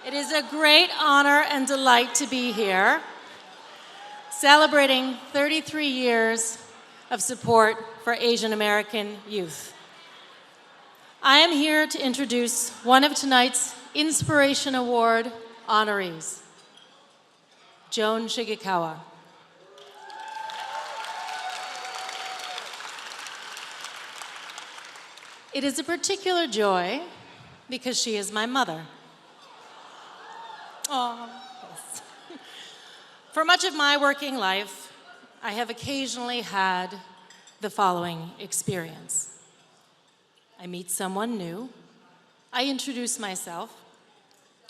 It is a great honor and delight to be here, celebrating 33 years of support for Asian American youth. I am here to introduce one of tonight's Inspiration Award honorees, Joan Shigekawa. It is a particular joy because she is my mother. Oh, yes. For much of my working life, I have occasionally had the following experience. I meet someone new, I introduce myself,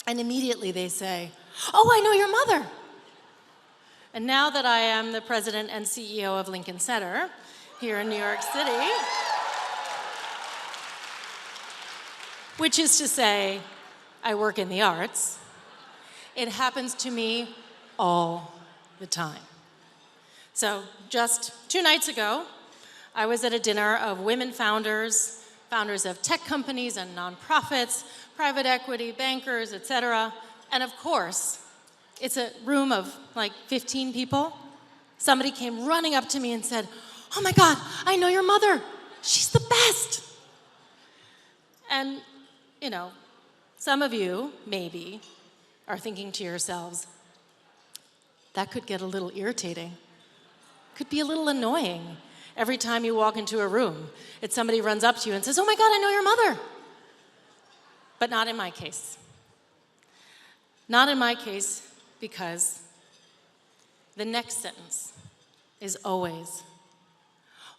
and immediately they say, "Oh, I know your mother." And now that I am the president and CEO of Lincoln Center here in New York City, which is to say, I work in the arts, it happens to me all the time. So just 2 nights ago, I was at a dinner of women founders, founders of tech companies and nonprofits, private equity, bankers, etc. And of course, it's a room of like 15 people. Somebody came running up to me and said, "Oh my God, I know your mother. She's the best." And, you know, some of you, maybe, are thinking to yourselves, that could get a little irritating. Could be a little annoying. Every time you walk into a room, somebody runs up to you and says, "Oh my God, I know your mother." But not in my case. Not in my case because the next sentence is always,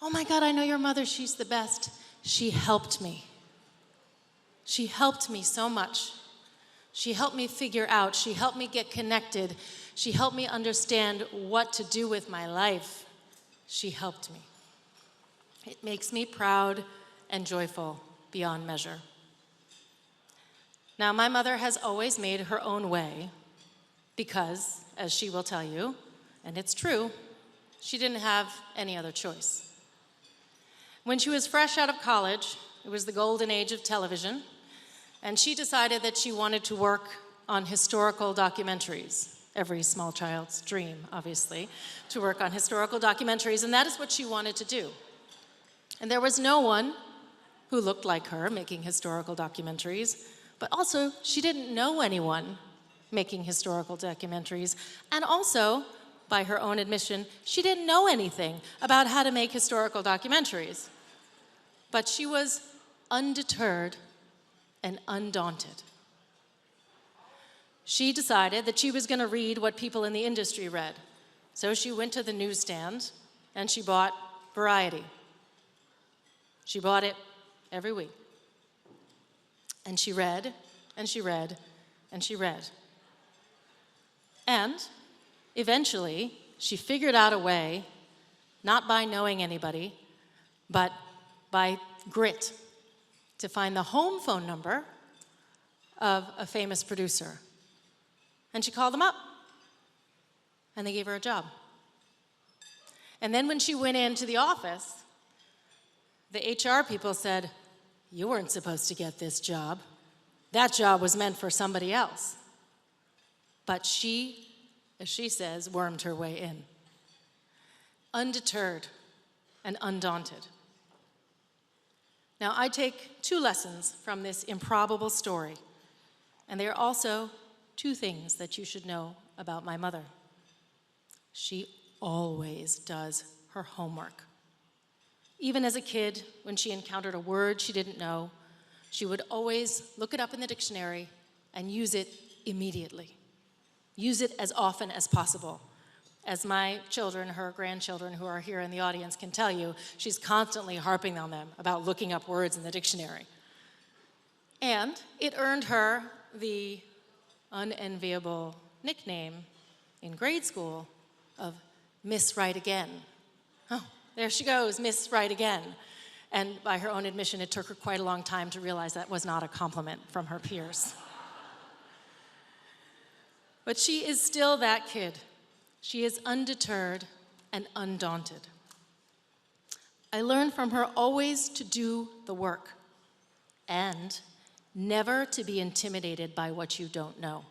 "Oh my God, I know your mother, she's the best. She helped me. She helped me so much. She helped me figure out, she helped me get connected, she helped me understand what to do with my life. She helped me." It makes me proud and joyful beyond measure. Now, my mother has always made her own way because, as she will tell you, and it's true, she didn't have any other choice. When she was fresh out of college, it was the golden age of television, and she decided that she wanted to work on historical documentaries. Every small child's dream, obviously, to work on historical documentaries, and that is what she wanted to do. And there was no one who looked like her making historical documentaries, but also she didn't know anyone making historical documentaries, and also, by her own admission, she didn't know anything about how to make historical documentaries. But she was undeterred and undaunted. She decided that she was going to read what people in the industry read. So she went to the newsstand and she bought Variety. She bought it every week. And she read, and she read, and she read. And eventually, she figured out a way, not by knowing anybody, but by grit, to find the home phone number of a famous producer. And she called them up, and they gave her a job. And then when she went into the office, the HR people said, "You weren't supposed to get this job. That job was meant for somebody else." But she, as she says, wormed her way in, undeterred and undaunted. Now, I take 2 lessons from this improbable story, and they are also 2 things that you should know about my mother. She always does her homework. Even as a kid, when she encountered a word she didn't know, she would always look it up in the dictionary and use it immediately. Use it as often as possible. As my children, her grandchildren who are here in the audience can tell you, she's constantly harping on them about looking up words in the dictionary. And it earned her the unenviable nickname in grade school of Miss Right Again. Oh, there she goes, Miss Right Again. And by her own admission, it took her quite a long time to realize that was not a compliment from her peers. But she is still that kid. She is undeterred and undaunted. I learned from her always to do the work and never to be intimidated by what you don't know.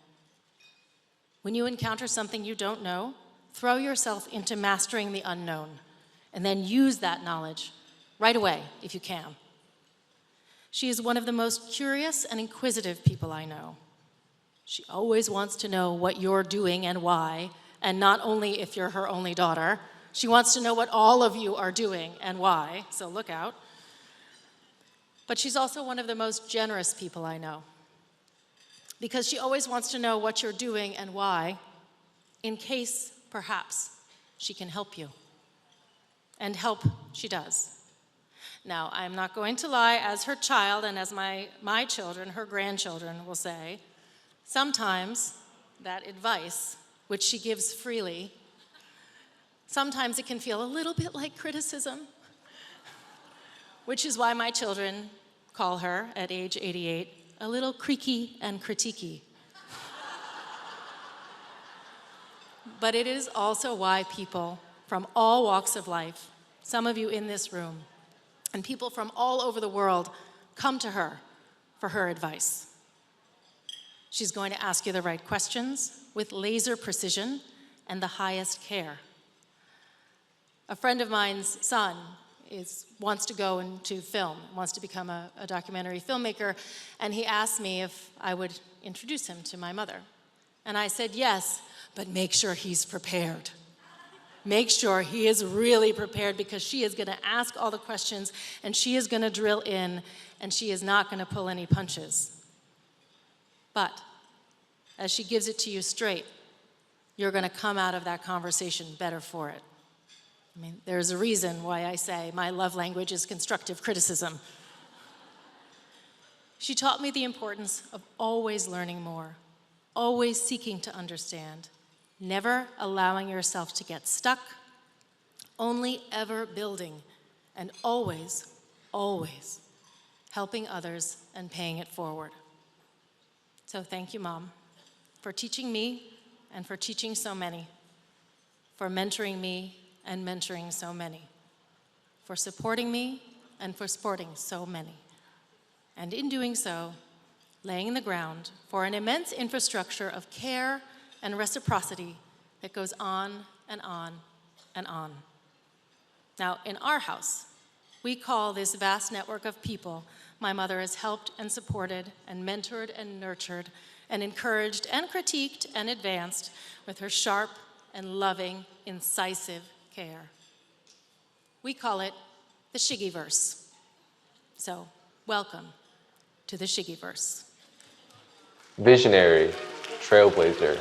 When you encounter something you don't know, throw yourself into mastering the unknown, and then use that knowledge right away if you can. She is one of the most curious and inquisitive people I know. She always wants to know what you're doing and why, and not only if you're her only daughter. She wants to know what all of you are doing and why, so look out. But she's also one of the most generous people I know, because she always wants to know what you're doing and why, in case, perhaps, she can help you. And help she does. Now, I'm not going to lie, as her child and as my children, her grandchildren will say, sometimes that advice, which she gives freely, sometimes it can feel a little bit like criticism, which is why my children call her, at age 88, a little creaky and critiquey. But it is also why people from all walks of life, some of you in this room, and people from all over the world come to her for her advice. She's going to ask you the right questions with laser precision and the highest care. A friend of mine's son wants to go into film, wants to become a documentary filmmaker, and he asked me if I would introduce him to my mother. And I said, yes, but make sure he's prepared. Make sure he is really prepared, because she is going to ask all the questions, and she is going to drill in, and she is not going to pull any punches. But as she gives it to you straight, you're going to come out of that conversation better for it. I mean, there's a reason why I say my love language is constructive criticism. She taught me the importance of always learning more, always seeking to understand, never allowing yourself to get stuck, only ever building, and always, always helping others and paying it forward. So thank you, Mom, for teaching me and for teaching so many, for mentoring me and mentoring so many, for supporting me and for supporting so many. And in doing so, laying the ground for an immense infrastructure of care and reciprocity that goes on and on and on. Now, in our house, we call this vast network of people my mother has helped and supported and mentored and nurtured and encouraged and critiqued and advanced with her sharp and loving, incisive care. We call it the Shigiverse. So, welcome to the Shigiverse. Visionary, trailblazer,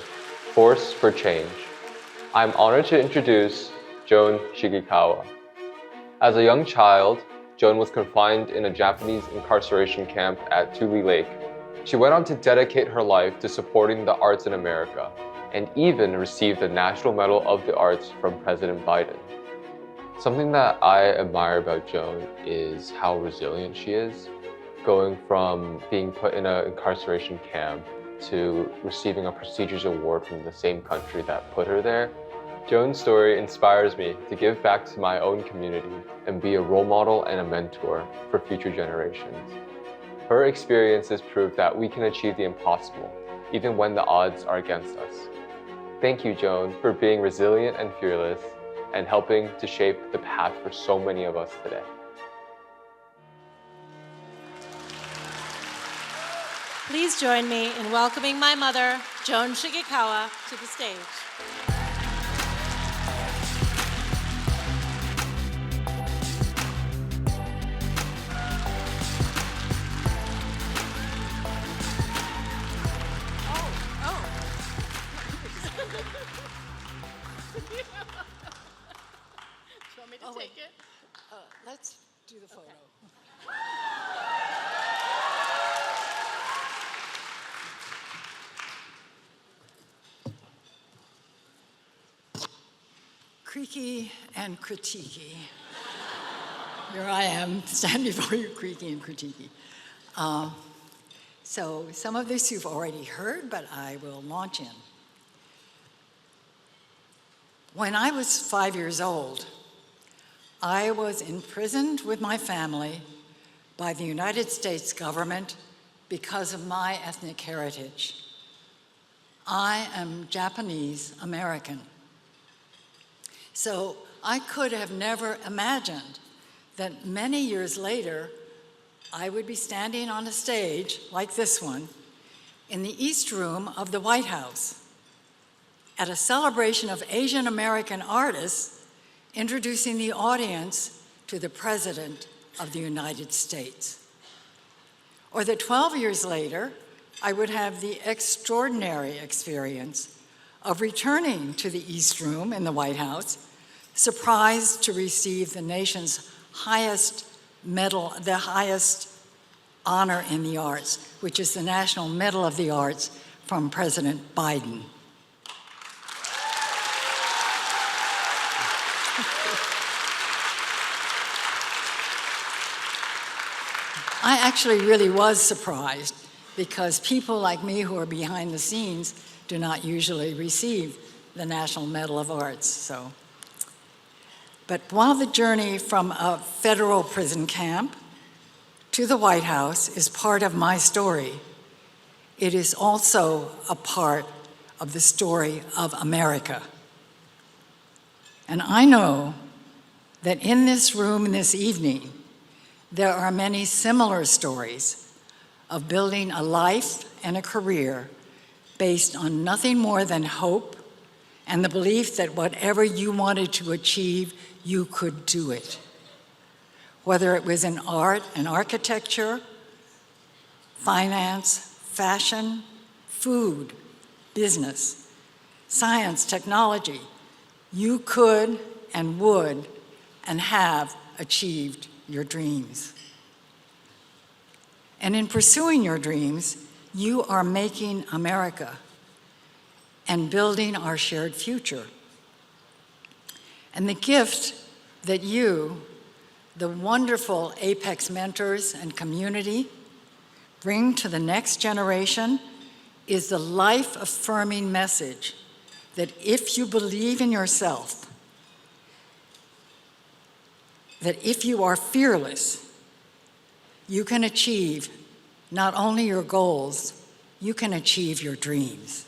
force for change. I'm honored to introduce Joan Shigekawa. As a young child, Joan was confined in a Japanese incarceration camp at Tule Lake. She went on to dedicate her life to supporting the arts in America, and even received the National Medal of the Arts from President Biden. Something that I admire about Joan is how resilient she is, going from being put in an incarceration camp to receiving a prestigious award from the same country that put her there. Joan's story inspires me to give back to my own community and be a role model and a mentor for future generations. Her experiences prove that we can achieve the impossible, even when the odds are against us. Thank you, Joan, for being resilient and fearless and helping to shape the path for so many of us today. Please join me in welcoming my mother, Joan Shigekawa, to the stage. Let's do the photo. Creaky and critiquey. Here I am, standing before you, creaky and critiquey. So some of this you've already heard, but I will launch in. When I was 5 years old, I was imprisoned with my family by the United States government because of my ethnic heritage. I am Japanese American. So I could have never imagined that many years later, I would be standing on a stage like this one in the East Room of the White House at a celebration of Asian American artists introducing the audience to the President of the United States. Or that 12 years later, I would have the extraordinary experience of returning to the East Room in the White House, surprised to receive the nation's highest medal, the highest honor in the arts, which is the National Medal of the Arts from President Biden. I actually really was surprised because people like me who are behind the scenes do not usually receive the National Medal of Arts. But while the journey from a federal prison camp to the White House is part of my story, it is also a part of the story of America. And I know that in this room this evening, there are many similar stories of building a life and a career based on nothing more than hope and the belief that whatever you wanted to achieve, you could do it. Whether it was in art and architecture, finance, fashion, food, business, science, technology, you could and would and have achieved your dreams. And in pursuing your dreams, you are making America and building our shared future. And the gift that you, the wonderful Apex mentors and community, bring to the next generation is the life-affirming message that if you believe in yourself, that if you are fearless, you can achieve not only your goals, you can achieve your dreams.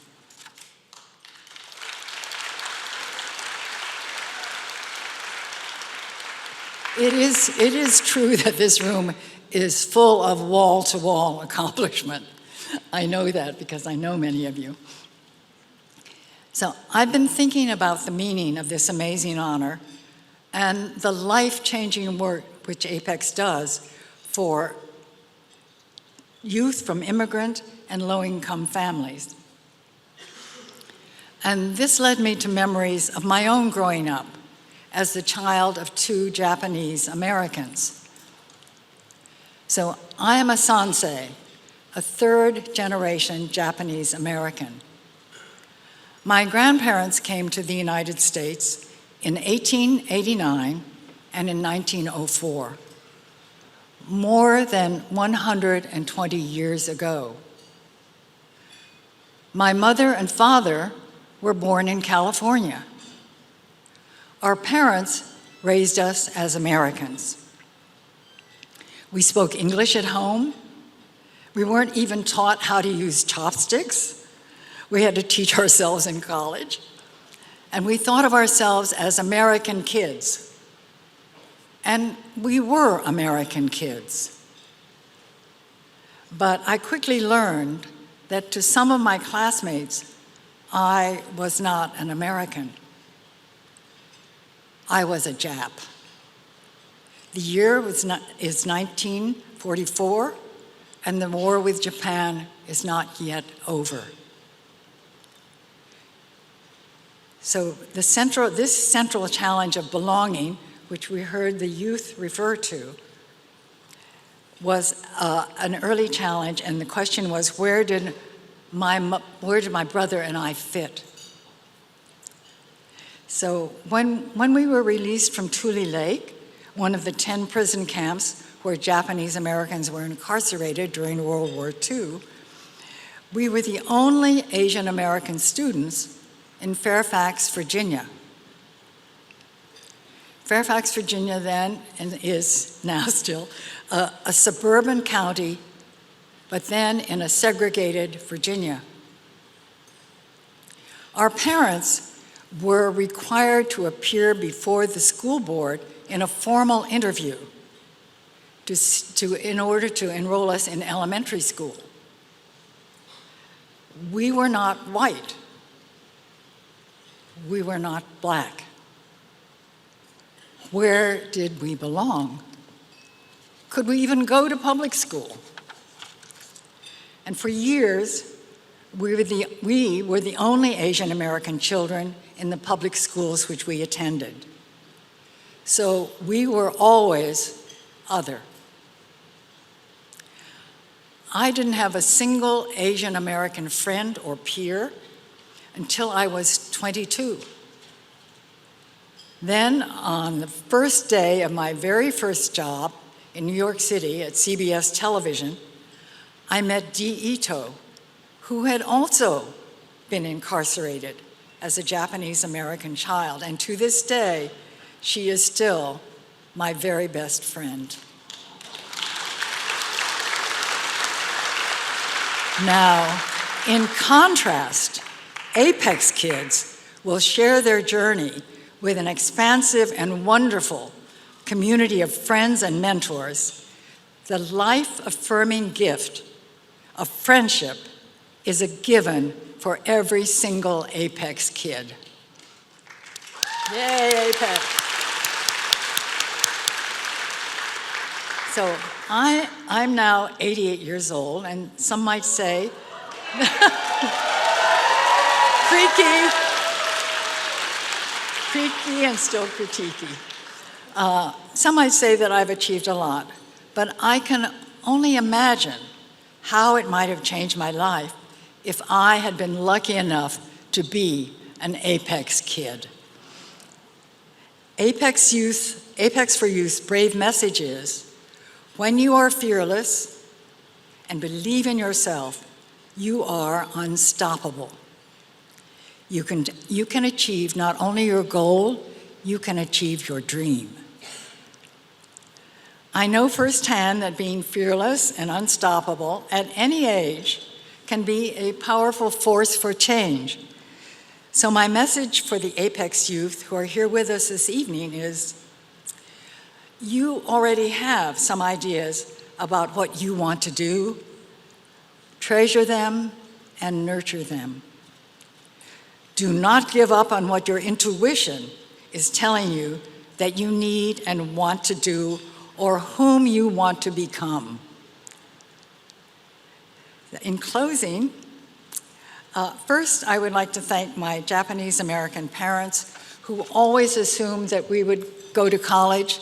It is true that this room is full of wall-to-wall accomplishment. I know that because I know many of you. So I've been thinking about the meaning of this amazing honor and the life-changing work which Apex does for youth from immigrant and low-income families. And this led me to memories of my own growing up as the child of two Japanese Americans. So I am a Sansei, a third-generation Japanese American. My grandparents came to the United States in 1889 and in 1904, more than 120 years ago. My mother and father were born in California. Our parents raised us as Americans. We spoke English at home. We weren't even taught how to use chopsticks. We had to teach ourselves in college. And we thought of ourselves as American kids. And we were American kids. But I quickly learned that to some of my classmates, I was not an American. I was a Jap. The year is 1944, and the war with Japan is not yet over. So this central challenge of belonging, which we heard the youth refer to, was an early challenge, and the question was, where did my brother and I fit? So when we were released from Tule Lake, one of the 10 prison camps where Japanese Americans were incarcerated during World War II, we were the only Asian American students in Fairfax, Virginia. Fairfax, Virginia then, and is now still, a suburban county but then in a segregated Virginia. Our parents were required to appear before the school board in a formal interview in order to enroll us in elementary school. We were not white. We were not black. Where did we belong? Could we even go to public school? And for years, we were the only Asian American children in the public schools which we attended. So we were always other. I didn't have a single Asian American friend or peer until I was 22. Then, on the first day of my very first job in New York City at CBS Television, I met Dee Ito, who had also been incarcerated as a Japanese American child, and to this day, she is still my very best friend. Now, in contrast, Apex kids will share their journey with an expansive and wonderful community of friends and mentors. The life-affirming gift of friendship is a given for every single Apex kid. Yay, Apex. So I'm now 88 years old, and some might say, creaky and still critiquey. Some might say that I've achieved a lot, but I can only imagine how it might have changed my life if I had been lucky enough to be an Apex kid. Apex for Youth's brave message is, when you are fearless and believe in yourself, you are unstoppable. You can achieve not only your goal, you can achieve your dream. I know firsthand that being fearless and unstoppable at any age can be a powerful force for change. So my message for the Apex youth who are here with us this evening is, you already have some ideas about what you want to do. Treasure them and nurture them. Do not give up on what your intuition is telling you that you need and want to do, or whom you want to become. In closing, first I would like to thank my Japanese American parents who always assumed that we would go to college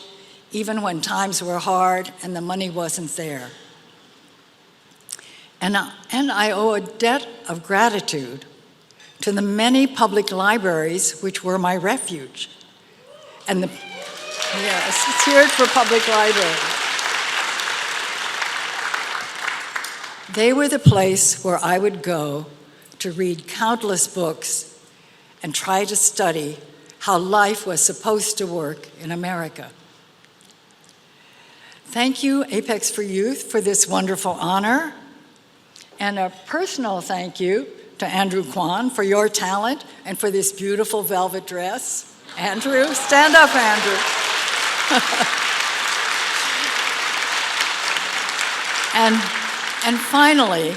even when times were hard and the money wasn't there. And I owe a debt of gratitude to the many public libraries which were my refuge. And yes, let's hear it for public libraries. They were the place where I would go to read countless books and try to study how life was supposed to work in America. Thank you, Apex for Youth, for this wonderful honor. And a personal thank you to Andrew Kwan for your talent and for this beautiful velvet dress. Andrew, stand up, Andrew. And finally,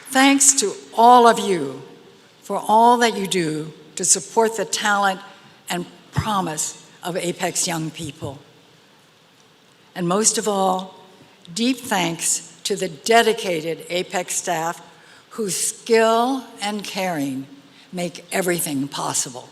thanks to all of you for all that you do to support the talent and promise of Apex young people. And most of all, deep thanks to the dedicated Apex staff whose skill and caring make everything possible.